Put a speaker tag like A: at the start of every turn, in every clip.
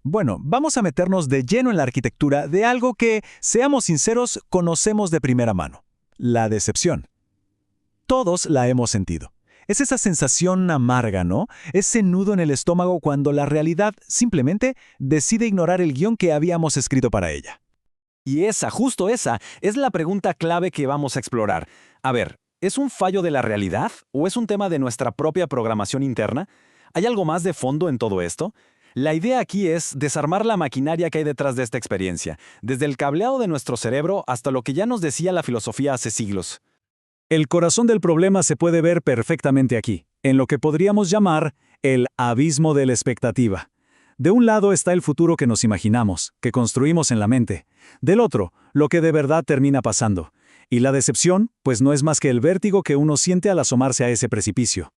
A: Bueno, vamos a meternos de lleno en la arquitectura de algo que, seamos sinceros, conocemos de primera mano: la decepción. Todos la hemos sentido. Es esa sensación amarga, ¿no? Ese nudo en el estómago cuando la realidad simplemente decide ignorar el guión que habíamos escrito para ella.
B: Y justo esa, es la pregunta clave que vamos a explorar. A ver, ¿es un fallo de la realidad o es un tema de nuestra propia programación interna? ¿Hay algo más de fondo en todo esto? La idea aquí es desarmar la maquinaria que hay detrás de esta experiencia, desde el cableado de nuestro cerebro hasta lo que ya nos decía la filosofía hace siglos.
C: El corazón del problema se puede ver perfectamente aquí, en lo que podríamos llamar el abismo de la expectativa. De un lado está el futuro que nos imaginamos, que construimos en la mente. Del otro, lo que de verdad termina pasando. Y la decepción, pues no es más que el vértigo que uno siente al asomarse a ese precipicio.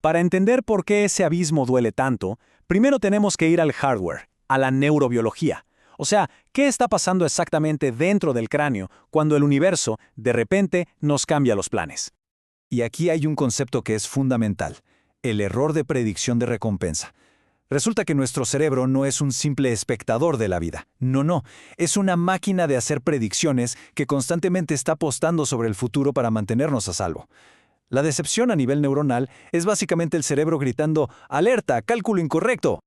B: Para entender por qué ese abismo duele tanto, primero tenemos que ir al hardware, a la neurobiología. O sea, ¿qué está pasando exactamente dentro del cráneo cuando el universo, de repente, nos cambia los planes?
D: Y aquí hay un concepto que es fundamental: el error de predicción de recompensa. Resulta que nuestro cerebro no es un simple espectador de la vida. No, es una máquina de hacer predicciones que constantemente está apostando sobre el futuro para mantenernos a salvo. La decepción a nivel neuronal es básicamente el cerebro gritando: ¡alerta, cálculo incorrecto!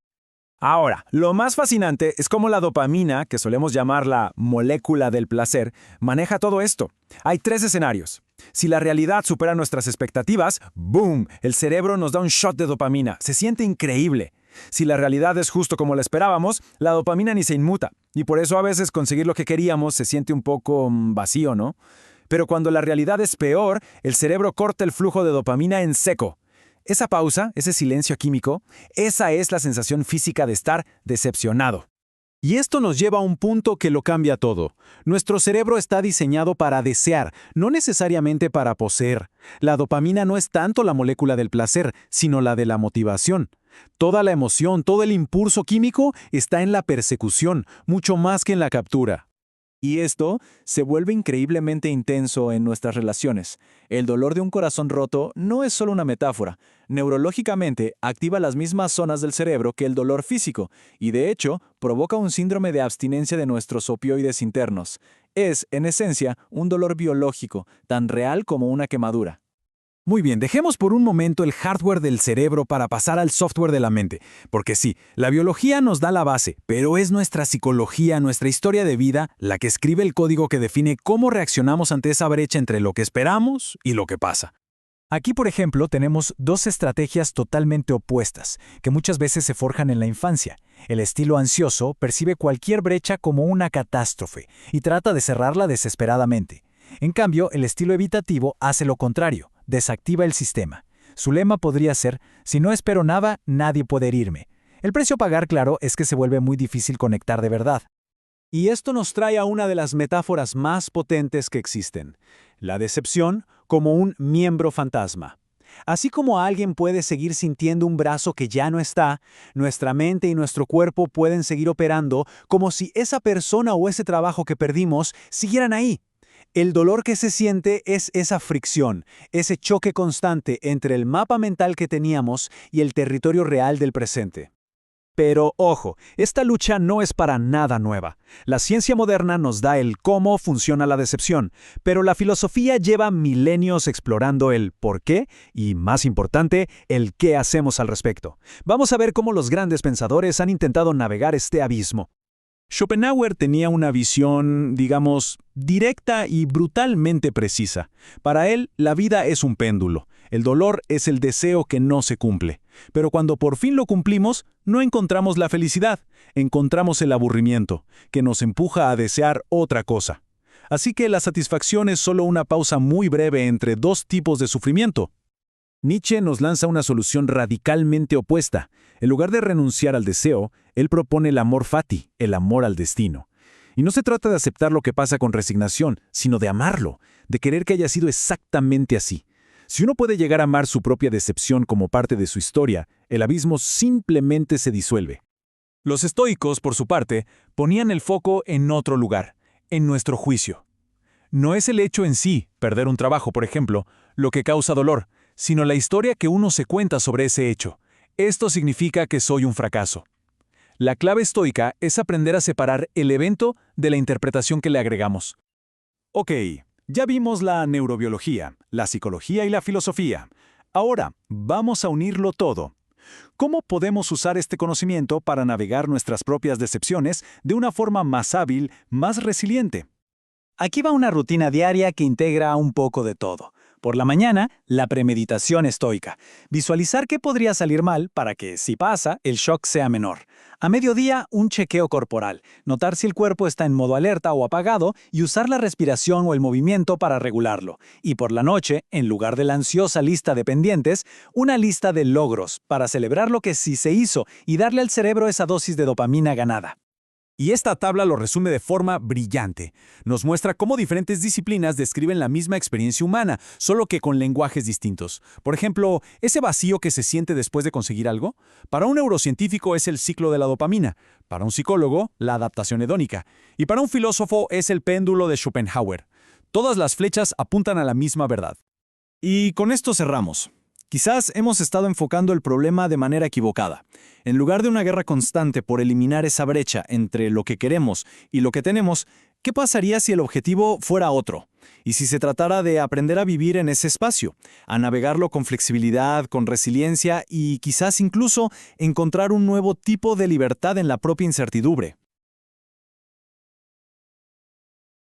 B: Ahora, lo más fascinante es cómo la dopamina, que solemos llamar la molécula del placer, maneja todo esto. Hay 3 escenarios. Si la realidad supera nuestras expectativas, ¡boom!, el cerebro nos da un shot de dopamina. Se siente increíble. Si la realidad es justo como la esperábamos, la dopamina ni se inmuta. Y por eso a veces conseguir lo que queríamos se siente un poco vacío, ¿no? Pero cuando la realidad es peor, el cerebro corta el flujo de dopamina en seco. Esa pausa, ese silencio químico, esa es la sensación física de estar decepcionado.
C: Y esto nos lleva a un punto que lo cambia todo. Nuestro cerebro está diseñado para desear, no necesariamente para poseer. La dopamina no es tanto la molécula del placer, sino la de la motivación. Toda la emoción, todo el impulso químico está en la persecución, mucho más que en la captura.
A: Y esto se vuelve increíblemente intenso en nuestras relaciones. El dolor de un corazón roto no es solo una metáfora. Neurológicamente activa las mismas zonas del cerebro que el dolor físico y, de hecho, provoca un síndrome de abstinencia de nuestros opioides internos. Es, en esencia, un dolor biológico, tan real como una quemadura.
C: Muy bien, dejemos por un momento el hardware del cerebro para pasar al software de la mente, porque sí, la biología nos da la base, pero es nuestra psicología, nuestra historia de vida, la que escribe el código que define cómo reaccionamos ante esa brecha entre lo que esperamos y lo que pasa.
A: Aquí, por ejemplo, tenemos 2 estrategias totalmente opuestas, que muchas veces se forjan en la infancia. El estilo ansioso percibe cualquier brecha como una catástrofe y trata de cerrarla desesperadamente. En cambio, el estilo evitativo hace lo contrario. Desactiva el sistema. Su lema podría ser: si no espero nada, nadie puede herirme. El precio a pagar, claro, es que se vuelve muy difícil conectar de verdad.
C: Y esto nos trae a una de las metáforas más potentes que existen: la decepción como un miembro fantasma. Así como alguien puede seguir sintiendo un brazo que ya no está, nuestra mente y nuestro cuerpo pueden seguir operando como si esa persona o ese trabajo que perdimos siguieran ahí. El dolor que se siente es esa fricción, ese choque constante entre el mapa mental que teníamos y el territorio real del presente. Pero ojo, esta lucha no es para nada nueva. La ciencia moderna nos da el cómo funciona la decepción, pero la filosofía lleva milenios explorando el por qué y, más importante, el qué hacemos al respecto. Vamos a ver cómo los grandes pensadores han intentado navegar este abismo. Schopenhauer tenía una visión, digamos, directa y brutalmente precisa. Para él, la vida es un péndulo. El dolor es el deseo que no se cumple. Pero cuando por fin lo cumplimos, no encontramos la felicidad, encontramos el aburrimiento, que nos empuja a desear otra cosa. Así que la satisfacción es solo una pausa muy breve entre 2 tipos de sufrimiento. Nietzsche nos lanza una solución radicalmente opuesta. En lugar de renunciar al deseo, él propone el amor fati, el amor al destino. Y no se trata de aceptar lo que pasa con resignación, sino de amarlo, de querer que haya sido exactamente así. Si uno puede llegar a amar su propia decepción como parte de su historia, el abismo simplemente se disuelve. Los estoicos, por su parte, ponían el foco en otro lugar, en nuestro juicio. No es el hecho en sí, perder un trabajo, por ejemplo, lo que causa dolor, sino la historia que uno se cuenta sobre ese hecho. Esto significa que soy un fracaso.
E: La clave estoica es aprender a separar el evento de la interpretación que le agregamos.
C: Ok, ya vimos la neurobiología, la psicología y la filosofía. Ahora, vamos a unirlo todo. ¿Cómo podemos usar este conocimiento para navegar nuestras propias decepciones de una forma más hábil, más resiliente? Aquí va una rutina diaria que integra un poco de todo. Por la mañana, la premeditación estoica. Visualizar qué podría salir mal para que, si pasa, el shock sea menor. A mediodía, un chequeo corporal. Notar si el cuerpo está en modo alerta o apagado y usar la respiración o el movimiento para regularlo. Y por la noche, en lugar de la ansiosa lista de pendientes, una lista de logros para celebrar lo que sí se hizo y darle al cerebro esa dosis de dopamina ganada.
E: Y esta tabla lo resume de forma brillante. Nos muestra cómo diferentes disciplinas describen la misma experiencia humana, solo que con lenguajes distintos. Por ejemplo, ese vacío que se siente después de conseguir algo. Para un neurocientífico es el ciclo de la dopamina, para un psicólogo, la adaptación hedónica, y para un filósofo es el péndulo de Schopenhauer. Todas las flechas apuntan a la misma verdad.
D: Y con esto cerramos. Quizás hemos estado enfocando el problema de manera equivocada. En lugar de una guerra constante por eliminar esa brecha entre lo que queremos y lo que tenemos, ¿qué pasaría si el objetivo fuera otro? Y si se tratara de aprender a vivir en ese espacio, a navegarlo con flexibilidad, con resiliencia y quizás incluso encontrar un nuevo tipo de libertad en la propia incertidumbre.